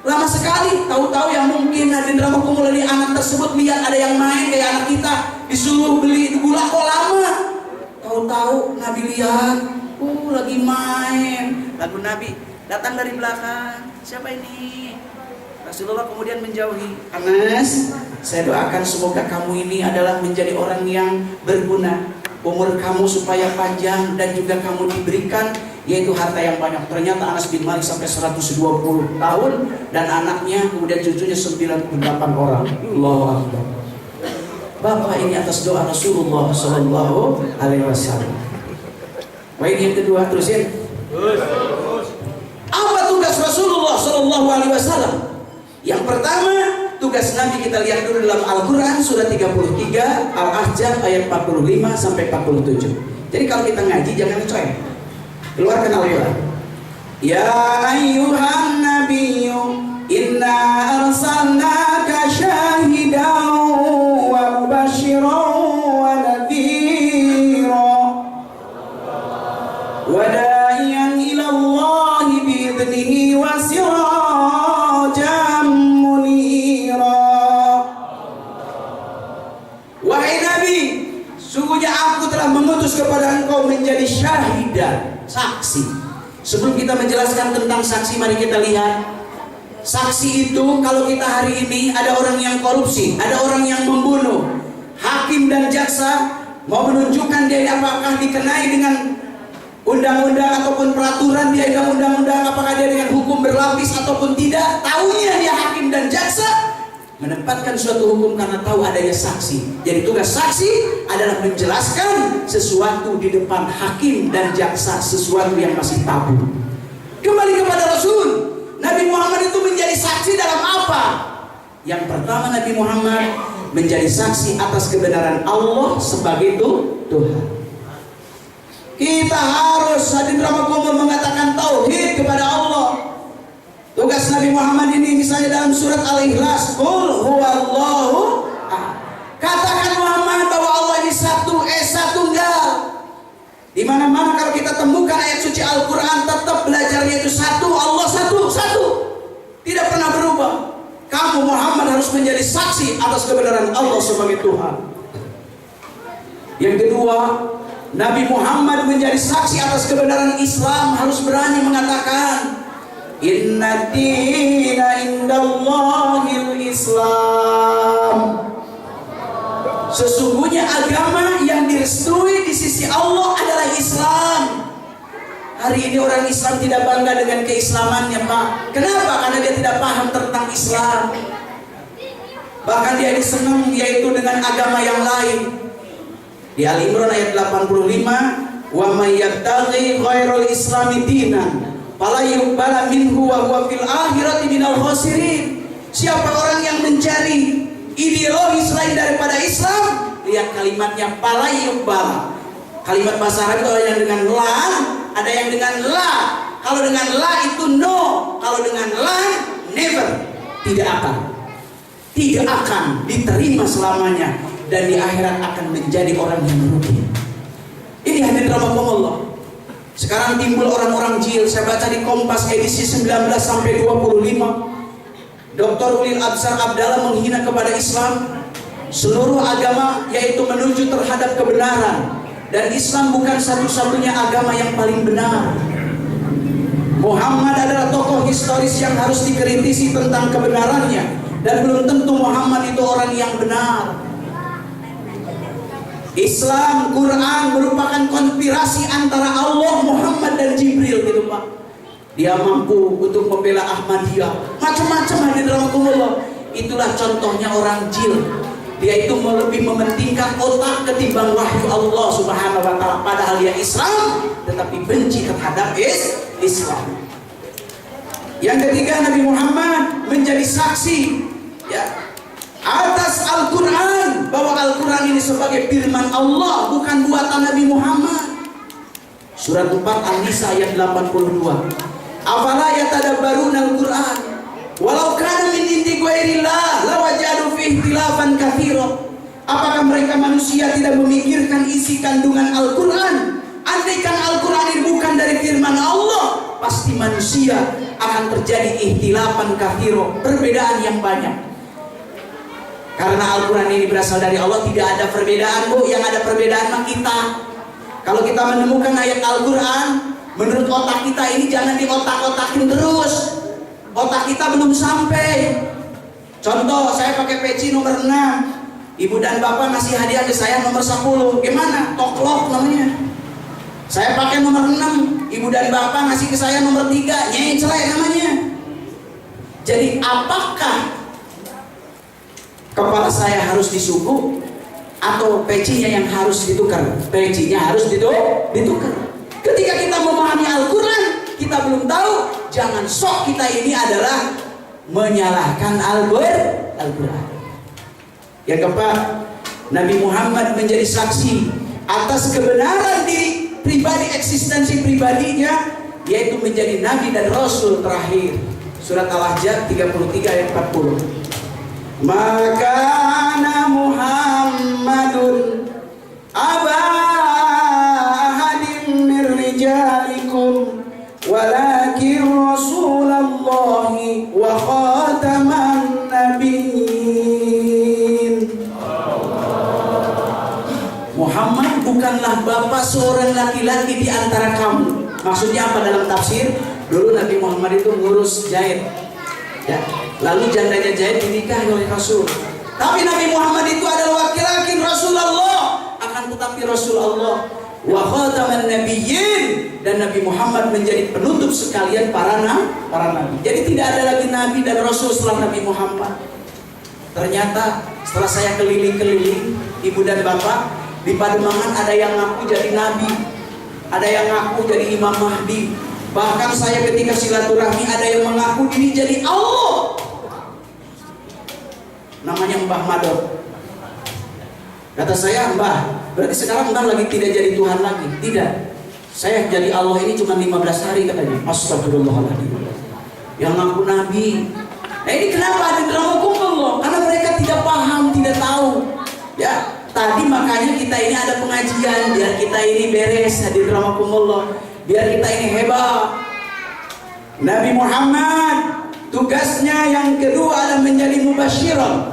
Lama sekali. Tahu-tahu yang mungkin hadirin rahmatullah di anak tersebut lihat ada yang main kayak anak kita, disuruh beli gula, kok lama? Tahu-tahu Nabi lihat, lagi main. Lalu Nabi datang dari belakang, siapa ini? Rasulullah kemudian menjauhi. Anas, saya doakan semoga kamu ini adalah menjadi orang yang berguna, umur kamu supaya panjang dan juga kamu diberikan yaitu harta yang banyak. Ternyata Anas bin Malik sampai 120 tahun dan anaknya kemudian cucunya 98 orang. Allahu Akbar. Bapak ini atas doa Rasulullah Sallallahu Alaihi Wasallam. Baik, yang kedua terusin. Apa tugas Rasulullah Sallallahu Alaihi Wasallam? Yang pertama, tugas Nabi kita lihat dulu dalam Al-Quran surat 33 Al-Ahzab ayat 45 sampai 47. Jadi kalau kita ngaji jangan cuek. Keluarkan Al-Quran. Ya ayyuhan nabiyyu inna arsalnaka syahidan wa mubasyiran wa nadhira wa da'iyan ila Allah bi'idnihi wa sirajan munira. Wahai Nabi, sungguhnya aku telah mengutus kepada engkau menjadi syahidan, saksi. Sebelum kita menjelaskan tentang saksi, mari kita lihat. Saksi itu kalau kita hari ini ada orang yang korupsi, ada orang yang membunuh, hakim dan jaksa mau menunjukkan dia apakah dikenai dengan undang-undang ataupun peraturan dia dalam undang-undang, apakah dia dengan hukum berlapis ataupun tidak. Tahunya dia hakim dan jaksa menempatkan suatu hukum karena tahu adanya saksi. Jadi tugas saksi adalah menjelaskan sesuatu di depan hakim dan jaksa, sesuatu yang masih tabu. Kembali kepada Rasul, Nabi Muhammad itu menjadi saksi dalam apa? Yang pertama, Nabi Muhammad menjadi saksi atas kebenaran Allah sebagai Tuhan. Kita harus hadirin rahmatullah mengatakan tauhid kepada Allah. Tugas Nabi Muhammad ini misalnya dalam surat Al-Ikhlas, Qul huwallahu ahad. Katakan Muhammad bahwa Allah ini satu, esa tunggal. Di mana-mana kalau kita temukan ayat suci Al-Quran, tetap belajarnya itu satu, Allah satu, satu. Tidak pernah berubah. Kamu Muhammad harus menjadi saksi atas kebenaran Allah sebagai Tuhan. Yang kedua, Nabi Muhammad menjadi saksi atas kebenaran Islam, harus berani mengatakan, Inna dina indallahil Islam. Sesungguhnya agama yang direstui di sisi Allah adalah Islam. Hari ini orang Islam tidak bangga dengan keislamannya, Pak. Kenapa? Karena dia tidak paham tentang Islam. Bahkan dia senang yaitu dengan agama yang lain. Di Al-Imran ayat 85, wa may yabtaghi ghairal islami dinan fala yuqbala minhu wa huwa fil akhirati minal khasirin. Siapa orang yang mencari ideologi selain daripada Islam, lihat kalimatnya fala yuqbala. Kalimat bahasa Arab itu ada yang dengan la, ada yang dengan la. Kalau dengan la itu no, kalau dengan la never, tidak akan diterima selamanya, dan di akhirat akan menjadi orang yang merugi. Ini hadirin rahmatullah. Sekarang timbul orang-orang jil. Saya baca di Kompas edisi 19 sampai 25. Dr. Ulil Absar Abdallah menghina kepada Islam. Seluruh agama yaitu menuju terhadap kebenaran, dan Islam bukan satu-satunya agama yang paling benar. Muhammad adalah tokoh historis yang harus dikritisi tentang kebenarannya, dan belum tentu Muhammad itu orang yang benar. Islam, Quran merupakan konspirasi antara Allah, Muhammad, dan Jibril, gitu Pak. Dia mampu untuk membela Ahmadiyah, macam-macam hadirin rahmatullah. Itulah contohnya orang jil. Dia itu lebih mementingkan otak ketimbang wahyu Allah Subhanahu wa taala, padahal dia Islam tetapi benci terhadap Islam. Yang ketiga, Nabi Muhammad menjadi saksi ya atas Al-Quran, bahwa Al-Quran ini sebagai firman Allah, bukan buatan Nabi Muhammad. Surat 4 An-Nisa ayat 82. Afala yatadabbaruna Al-Quran walau kana min indi ghairillah lawajadu fihi ikhtilafan katsira. Apakah mereka manusia tidak memikirkan isi kandungan Al-Quran? Andaikan Al-Quran ini bukan dari firman Allah, pasti manusia akan terjadi ikhtilafan katsira, perbedaan yang banyak. Karena Al-Quran ini berasal dari Allah, tidak ada perbedaan, Bu. Yang ada perbedaan mah kita. Kalau kita menemukan ayat Al-Quran, menurut otak kita ini jangan diotak-otakin terus. Otak kita belum sampai. Contoh, saya pakai peci nomor 6. Ibu dan bapak ngasih hadiah ke saya nomor 10. Gimana? Toklok namanya. Saya pakai nomor 6. Ibu dan bapak ngasih ke saya nomor 3. Nyecelek namanya. Jadi apakah kepala saya harus disuku atau pecinya yang harus ditukar? Pecinya harus ditukar. Ketika kita memahami Al-Quran, kita belum tahu, jangan sok kita ini adalah menyalahkan Al-Quran. Yang keempat, Nabi Muhammad menjadi saksi atas kebenaran diri pribadi, eksistensi pribadinya, yaitu menjadi Nabi dan Rasul terakhir. Surat Al-Ahzab 33 ayat 40. Maka Muhammadun aba ahadin min rijalikum walakin Rasulullahi wa khataman nabiyyin. Muhammad bukanlah bapak seorang laki-laki di antara kamu. Maksudnya apa dalam tafsir? Dulu Nabi Muhammad itu ngurus jahit, ya. Lalu jandanya jahit dinikahi oleh Rasul. Tapi Nabi Muhammad itu adalah laki-laki Rasulullah, akan tetapi Rasulullah wa khataman nabiyyin, dan Nabi Muhammad menjadi penutup sekalian para nabi. Jadi tidak ada lagi nabi dan rasul setelah Nabi Muhammad. Ternyata setelah saya keliling-keliling, ibu dan bapak, di Pademangan ada yang ngaku jadi nabi, ada yang ngaku jadi Imam Mahdi. Bahkan saya ketika silaturahmi ada yang mengaku diri jadi Allah. Namanya Mbah Madok. Kata saya, Mbah, berarti sekarang Mbah lagi tidak jadi Tuhan lagi? Tidak. Saya jadi Allah ini cuma 15 hari katanya. Astagfirullahaladzim. yang ngaku nabi. Nah ini kenapa hadirahumullah? Karena mereka tidak paham, tidak tahu. Ya, tadi makanya kita ini ada pengajian biar kita ini beres, hadirahumullah. Biar kita ini hebat. Nabi Muhammad tugasnya yang kedua adalah menjadi mubasyiran.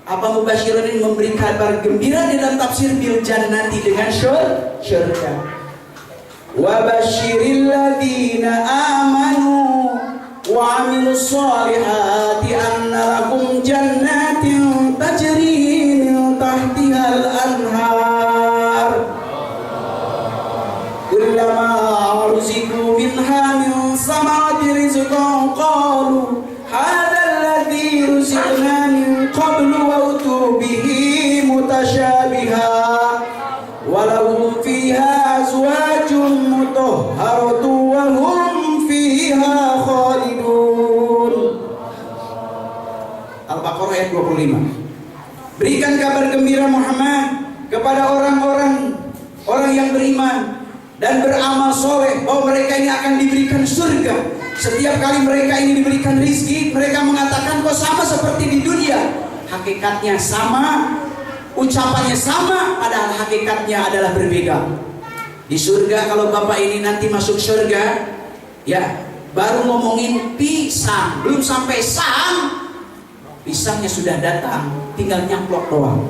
Apa mubasyiran ini? Memberi kabar gembira di dalam tafsir bil jannati dengan syurga. Wa basyiril ladzina amanu wa amilus solihati anna lahum jannatin tajri min tahtihal anhar kullama ruziqu minha min samarati rizqan qalu hadha alladhi ruziqna min qablu wa utu bihi mutasyabiha wa lahum fiha azwajun mutahharatun wa hum fiha khalidun. Al-Baqarah ayat 25. Berikan kabar gembira Muhammad kepada orang-orang yang beriman dan beramal soleh bahwa mereka ini akan diberikan surga. Setiap kali mereka ini diberikan rizki, mereka mengatakan kok sama seperti di dunia. Hakikatnya sama, ucapannya sama, padahal hakikatnya adalah berbeda. Di surga kalau bapak ini nanti masuk surga, ya baru ngomongin pisang, belum sampai sang, pisangnya sudah datang, tinggal nyaplok doang.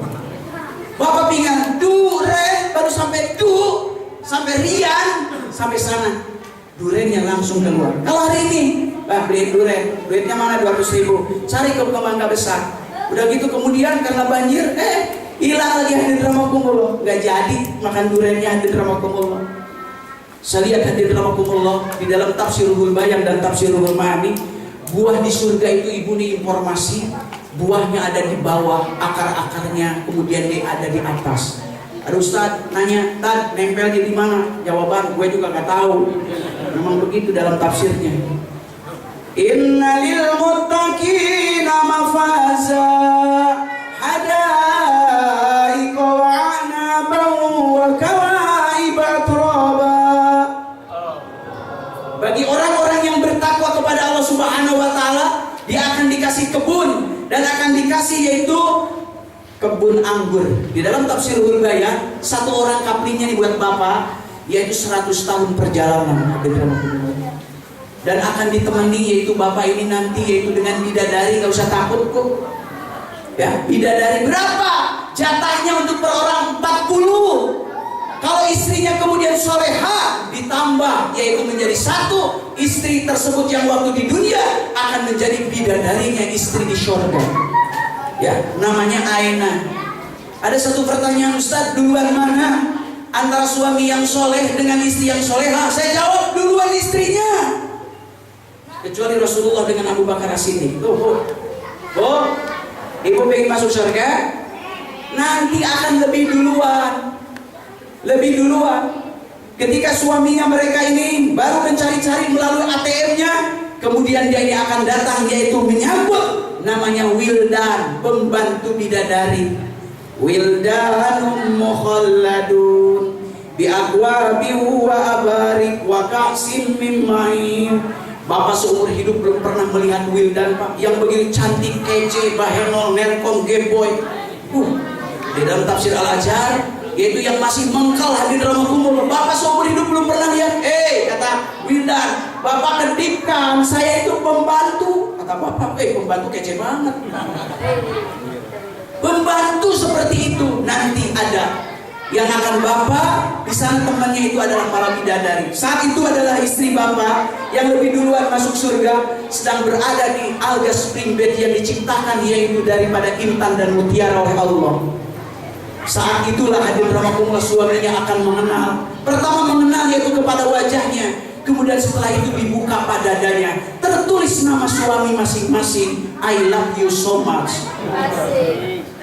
Bapak pinggang durian, baru sampai sampai rian, sampai sana, duriannya langsung keluar. Kalau hari ini, beli durian, duitnya mana 200.000, cari ke Mangga Besar. Udah gitu kemudian karena banjir, hilang lagi hadirahumullah, nggak jadi makan duriannya hadirahumullah. Saya lihat hadirahumullah di dalam Tafsirul Bayan dan Tafsirul Ma'ani, buah di surga itu ibu nih informasi, buahnya ada di bawah, akar-akarnya kemudian ada di atas. Ada Ustadz nanya, Tad nempel di mana? Jawaban gue juga nggak tahu. Memang begitu dalam tafsirnya. Innalil muttaqina mafaza hadaiqa wa a'naban wa kawaiba atraba. Bagi orang-orang yang bertakwa kepada Allah Subhanahu wa taala, dia akan dikasih kebun dan akan dikasih yaitu kebun anggur. Di dalam Tafsirul Bayan, satu orang kaplingnya dibuat bapak, yaitu 100 tahun perjalanan. Dan akan ditemani yaitu bapak ini nanti yaitu dengan bidadari, gak usah takut kok. Ya, bidadari berapa? Jatahnya untuk per orang 40. Kalau istrinya kemudian soleha ditambah yaitu menjadi satu, istri tersebut yang waktu di dunia akan menjadi bidadarinya istri di surga. Ya, namanya Aina. Ada satu pertanyaan, Ustadz, duluan mana antara suami yang soleh dengan istri yang soleha? Saya jawab duluan istrinya. Kecuali Rasulullah dengan Abu Bakar As-Siddiq. Tuh, Bu, ibu pengen masuk surga, nanti akan lebih duluan. Ketika suaminya mereka ini baru mencari-cari melalui ATM-nya, kemudian dia ini akan datang yaitu menyambut. Namanya wildan, pembantu bidadari. Wildanum mukhalladun bi aqwabi wa abarik wa ka'sim min ma'in. Bapak seumur hidup belum pernah melihat wildan, Pak, yang begini cantik, kece, bahenol, nerkom, gameboy. Di dalam tafsir Al-Azhar, yaitu yang masih mengkal hadirahumullah. Bapak seumur hidup belum pernah lihat. Kata wildan, Bapak kedipkan, saya itu pembantu. Kata bapak, pembantu kece banget. Pembantu seperti itu nanti ada yang akan bapak di sana temannya itu adalah para bidadari. Saat itu adalah istri bapak yang lebih duluan masuk surga, sedang berada di alga spring bed yang diciptakan yaitu daripada intan dan mutiara oleh Allah. Saat itulah hadirahumullah suaminya akan mengenal. Pertama mengenal yaitu kepada wajahnya. Kemudian setelah itu dibuka pada dadanya, tertulis nama suami masing-masing. I love you so much.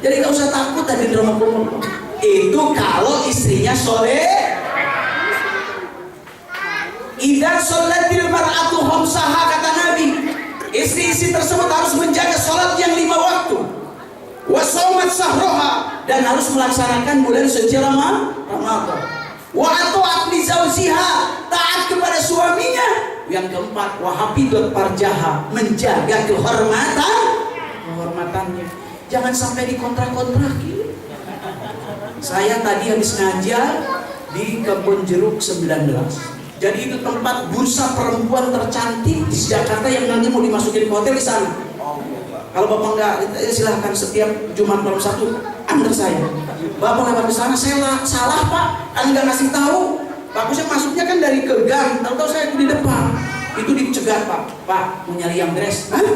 Jadi gak usah takut hadirahumullah. Itu kalau istrinya soleh. Idza sholatil mar'atu khamsaha, kata Nabi, istri-istri tersebut harus menjaga sholat yang 5 waktu. Wa shaumat sahroha, dan harus melaksanakan bulan suci Ramadan. Wa atu'at li zawjiha, taat kepada suaminya. Yang keempat, wahafidut parjaha, menjaga kehormatannya. Jangan sampai dikontrak-kontrakin. Saya tadi habis ngajar di Kebun Jeruk 19. Jadi itu tempat bursa perempuan tercantik di Jakarta yang nanti mau dimasukin ke hotel di sana. Kalau Bapak enggak, silahkan setiap Jumat malam Sabtu antar saya. Bapak lewat ke sana, saya salah Pak, kan nggak ngasih tahu. Bagusnya masuknya kan dari ke gang, tahu-tahu saya di depan. Itu dicegat Pak mau nyari yang dress. Apa?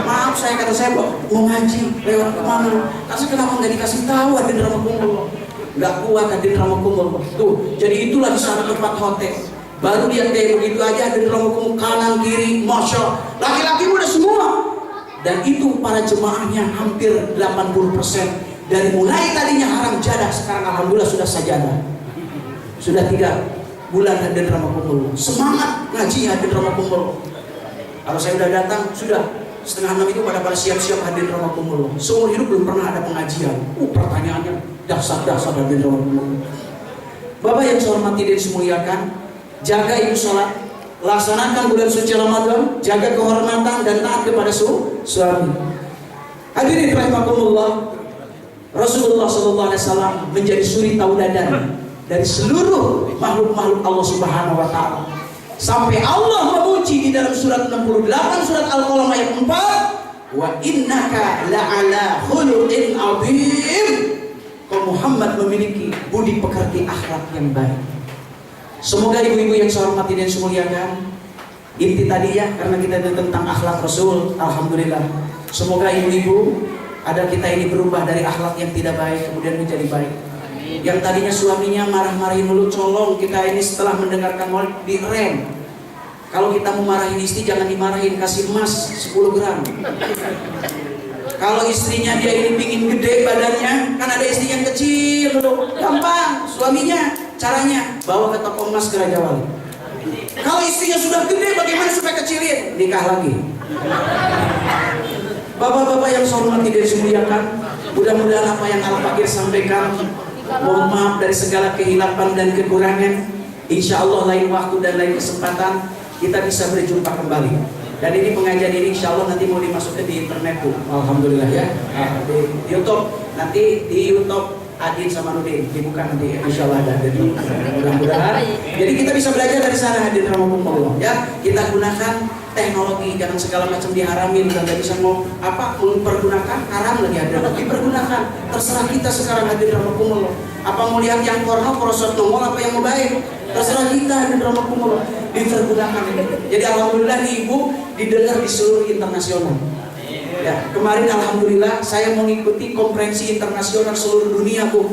Maaf kata saya mau ngaji, lewat kemana? Tapi kenapa nggak dikasih tahu ada drama kumpul? Nggak kuat ada drama kumpul. Tuh, jadi itulah di sana tempat hotel. Baru dia kayak begitu aja ada drama kumpul kanan kiri, masya Allah. Laki-laki muda semua. Dan itu para jemaahnya hampir 80%. Dari mulai tadinya haram jadah, sekarang alhamdulillah sudah sajadah. Sudah 3 bulan hadir drama kumpul. Semangat ngaji hadir drama kumpul. Kalau saya udah datang, sudah 5:30 itu pada siap-siap hadir drama kumpul. Seumur hidup belum pernah ada pengajian. Pertanyaannya dasar-dasar hadir drama kumpul. Bapak yang saya hormati dan dimuliakan, jaga ibu sholat, laksanakan bulan suci Ramadan, jaga kehormatan dan taat kepada suami. Hadirin rahimakumullah, Rasulullah SAW menjadi suri tauladan dari seluruh makhluk-makhluk Allah Subhanahu wa taala. Sampai Allah memuji di dalam surat 68 surat Al-Qalam ayat 4, wa innaka la'ala khuluqin 'adzim. Kau Muhammad memiliki budi pekerti akhlak yang baik. Semoga ibu-ibu yang saya hormati dan saya muliakan, inti tadi ya, karena kita tentang akhlak Rasul, alhamdulillah. Semoga ibu-ibu ada kita ini berubah dari akhlak yang tidak baik kemudian menjadi baik. Yang tadinya suaminya marah-marahin mulut colong, kita ini setelah mendengarkan maulid direm. Kalau kita mau marahin istri jangan dimarahin, kasih emas 10 gram. Kalau istrinya dia ini pingin gede badannya, kan ada istri yang kecil dulu, gampang. Suaminya caranya bawa ke toko emas ke Raja Wali. Kalau istrinya sudah gede, bagaimana supaya kecilin? Nikah lagi. Bapak-bapak yang saya hormati dan dimuliakan, mudah-mudahan apa yang Al Fakir sampaikan, mohon maaf dari segala kehilapan dan kekurangan. Insya Allah lain waktu dan lain kesempatan kita bisa berjumpa kembali. Dan ini pengajian ini insya Allah nanti mau dimasukkan di internet tuh, alhamdulillah ya. Di YouTube, nanti di YouTube Adin sama Nudin dibuka nanti insya Allah ada. Jadi mudah-mudahan. Jadi kita bisa belajar dari sana hadir rahmatullah ya. Kita gunakan teknologi, jangan segala macam diharamin. Dan nggak bisa mau mempergunakan haram lagi ada. Dipergunakan. Terserah kita sekarang hadir rahmatullah. Apa mau lihat yang porno, prosot nongol, apa yang mau baik? Terserah kita hadir rahmatullah. Dipergunakan. Jadi alhamdulillah nih ibu didengar di seluruh internasional. Ya, kemarin alhamdulillah saya mengikuti konferensi internasional seluruh dunia Bu.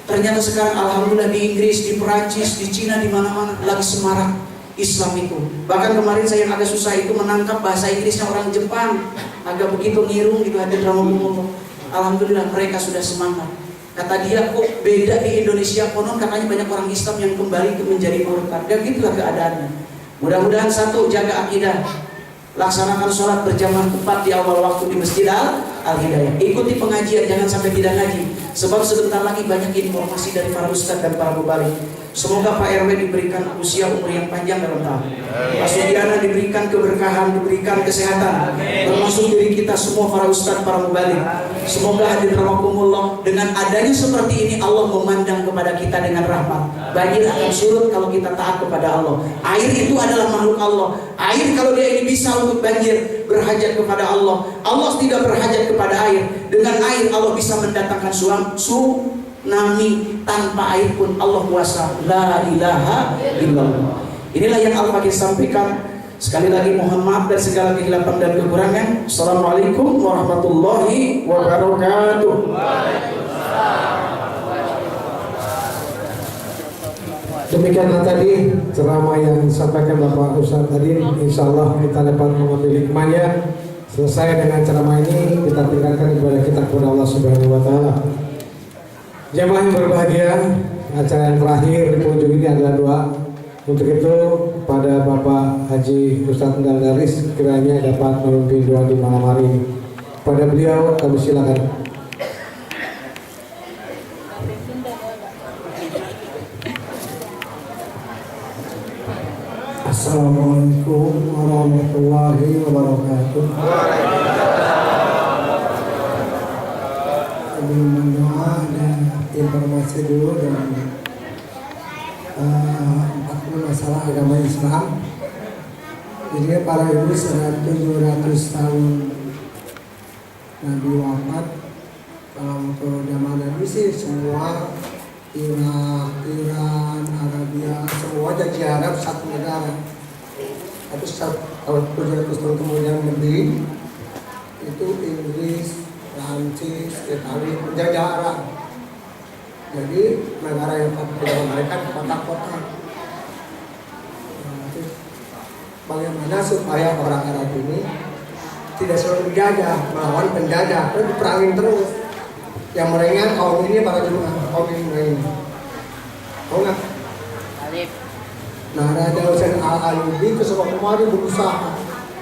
Ternyata sekarang alhamdulillah di Inggris, di Perancis, di Cina, di mana-mana lagi semarak Islam itu. Bahkan kemarin saya yang agak susah itu menangkap bahasa Inggrisnya orang Jepang, agak begitu ngirung gitu hadir rahmatullah. Alhamdulillah mereka sudah semangat. Kata dia kok beda di Indonesia, konon katanya banyak orang Islam yang kembali menjadi murtad. Dan gitulah keadaannya. Mudah-mudahan satu, jaga akidah, laksanakan sholat berjamaah tepat di awal waktu di Masjid Al-Hidayah. Ikuti pengajian, jangan sampai tidak ngaji. Sebab sebentar lagi banyak informasi dari para ustadz dan para mubalik. Semoga Pak RW diberikan usia umur yang panjang dalam tahun. Pak Sudiana diberikan keberkahan, diberikan kesehatan. Termasuk diri kita semua para ustadz, para mubalik. Semoga hadir rahmatullah, dengan adanya seperti ini Allah memandang kepada kita dengan rahmat. Banjir akan surut kalau kita taat kepada Allah. Air itu adalah makhluk Allah. Air kalau dia ini bisa untuk banjir, berhajat kepada Allah. Allah tidak berhajat kepada air. Dengan air Allah bisa mendatangkan tsunami. Tanpa air pun Allah kuasa. La ilaha illallah. Inilah yang Al Fakir sampaikan. Sekali lagi mohon maaf dari segala kehilapan dan kekurangan. Assalamualaikum warahmatullahi wabarakatuh. Demikianlah tadi ceramah yang disampaikan Bapak Ustadz tadi. Insya Allah kita dapat mengambil hikmahnya. Selesai dengan ceramah ini, kita tinggalkan ibadah kita kepada Allah Subhanahu wa Ta'ala. Jemaah yang berbahagia, acara yang terakhir di penghujung ini adalah doa. Untuk itu pada Bapak Haji Ustadz Endal Daris kiranya dapat memimpin doa di malam hari ini. Pada beliau kami silakan. Assalamualaikum warahmatullahi wabarakatuh. Sebelum mendoa ada informasi dulu dan 40 masalah agama Islam. Jadi para ibu 700 tahun Nabi wafat. Kalau untuk zaman Nabi sih semua Irak, Iran, Arabia, semua jadi Arab satu negara. Tapi kalau 700 tahun kemudian lebih itu Inggris, Prancis, Italia menjajah Arab. Jadi negara yang kemudian mereka di kota-kota. Bagaimana supaya orang Arab ini tidak selalu dijajah, melawan penjajah, terus diperangin terus. Yang mereka kaum ini para jemaah, kaum ini mereka. Tahu nggak? Nah, Raja Husain Al-Ayyubi kesempatan kemarin berusaha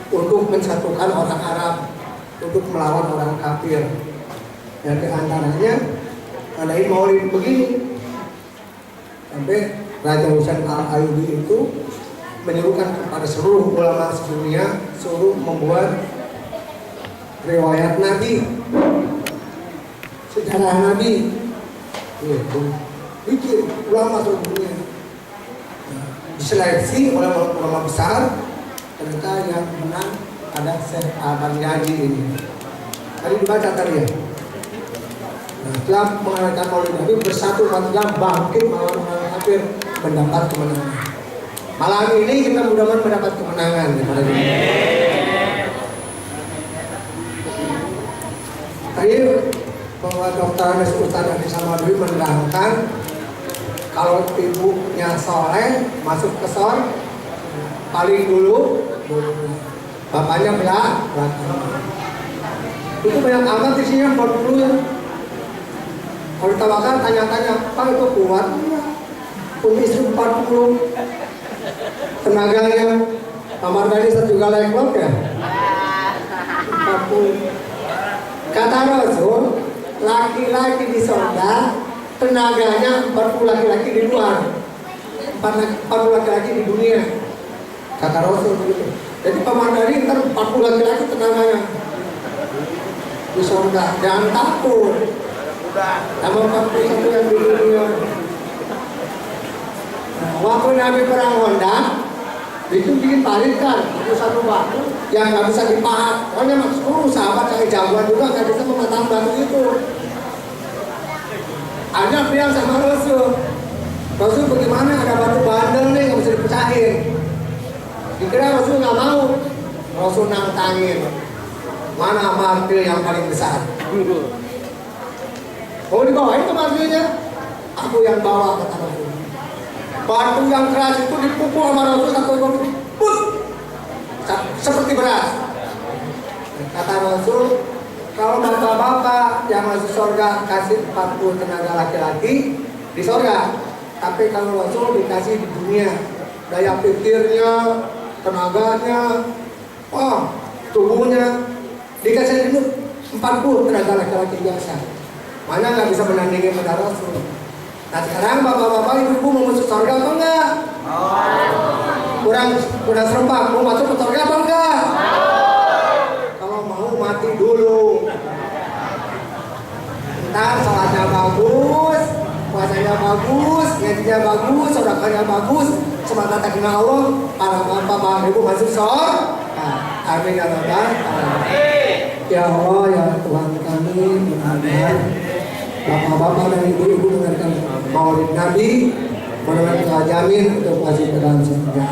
untuk mensatukan orang Arab, untuk melawan orang kafir. Dan di antaranya adain maulid begini. Sampai Raja Husain Al-Ayyubi itu menyuruhkan kepada seluruh ulama sedunia suruh membuat riwayat Nabi, sejarah Nabi, bikin ulama seluruh dunia. Diseleksi oleh ulama besar, ternyata yang menang ada Syekh Al-Baghdadi ini. Tadi dibaca tadi ya. Nah, setelah mengadakan maulid Nabi bersatu umat Islam bangkit melawan orang kafir mendapat kemenangan. Malam ini kita mudah-mudahan mendapat kemenangan ya, malam ini. Tadi bahwa Dr. Anas Ustadz Adi Samadwi menerangkan kalau ibunya soleh masuk ke sor paling dulu, bapaknya belakang. Itu banyak amat isinya 40 ya. Kalau ditawarkan tanya-tanya, Pak itu kuat? Punya istri 40. Tenaganya kamar tadi satu juga leklok ya. 40. Kata Rasul, laki-laki di surga tenaganya 40 laki-laki di luar, 40 laki-laki di dunia. Kata Rasul begitu. Jadi kamar tadi ntar 40 laki-laki tenaganya di surga. Jangan takut. Tambah 41 yang di dunia. Waktu Nabi perang Honda itu bikin parit kan, itu satu batu yang nggak bisa dipahat. Pokoknya seluruh sahabat yang jagoan juga nggak bisa mematang batu itu. Ada bilang sama Rasul, Rasul bagaimana ada batu bandel nih nggak bisa dipecahin. Dikira Rasul nggak mau, Rasul nantangin. Mana martil yang paling besar? Mau dibawain ke martilnya? Aku yang bawa, kata Rasul. Batu yang keras itu dipukul sama Rasul satu ekor, seperti beras. Kata Rasul, kalau bapak-bapak yang masuk surga kasih 40 tenaga laki-laki di surga, tapi kalau Rasul dikasih di dunia, daya pikirnya, tenaganya, tubuhnya dikasih dulu 40 tenaga laki-laki biasa. Mana nggak bisa menandingi pada Rasul. Nah sekarang bapak-bapak ibu-ibu mau masuk surga apa enggak? Kurang serempak, mau masuk ke surga apa enggak? Kalau mau mati dulu. Ntar sholatnya bagus, puasanya bagus, ngajinya bagus, sedekahnya bagus, semangat kenal Allah, para bapak ibu masuk surga. Amin ya Rabbal alamin. Ya Allah ya Tuhan kami, mudah-mudahan bapak-bapak dan ibu-ibu mendengarkan maulid Nabi, mudah-mudahan jamin untuk masuk ke dalam surga.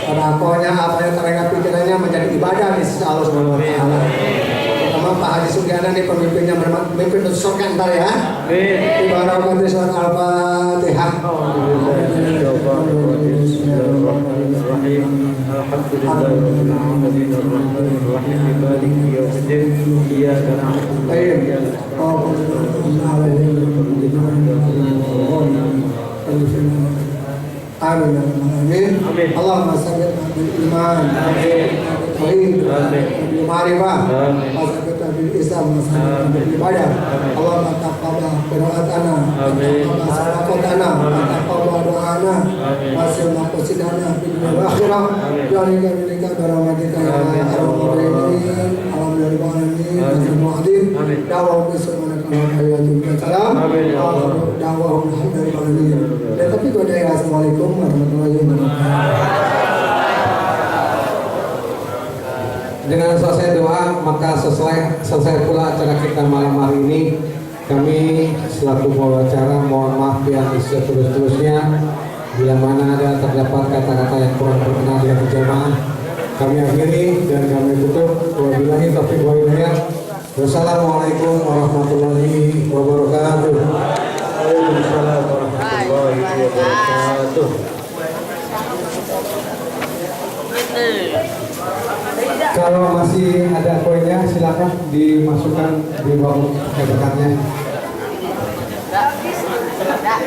Sedekahnya apa yang terengah pikirannya menjadi ibadah di sisi Allah Subhanahu wa taala. Terutama Pak Haji Sugiana nih pemimpinnya memimpin untuk surga ntar ya. Ibarat kata surat Al-Fatihah. Amin. Allahumma salli ala Muhammad. Sahih. Mari Pak. Masa kita di Islam masa beribadah. Allahumma taqabbal qiraatana. Taqabbal sadaqatana. Taqabbal doana. Wasil maqsidana fid dunya wal akhirah. Jalika bilika baramatika ya arhamar rahimin. Alhamdulillah alamin. Amin. Dawah bismillahirrahmanirrahim. Salam. Dawah alhamdulillah alamin. Dan tapi gue ada assalamualaikum warahmatullahi wabarakatuh. Dengan selesai doa, maka selesai pula acara kita malam hari ini. Kami selaku pembicara mohon maaf yang seterus-terusnya bila mana ada terdapat kata-kata yang kurang berkenan dengan jemaah. Kami akhiri dan kami tutup. Wabillahi taufiq wal hidayah. Wassalamualaikum warahmatullahi wabarakatuh. Waalaikumsalam warahmatullahi wabarakatuh. Kalau masih ada poinnya silakan dimasukkan di bawah dekatnya. Enggak.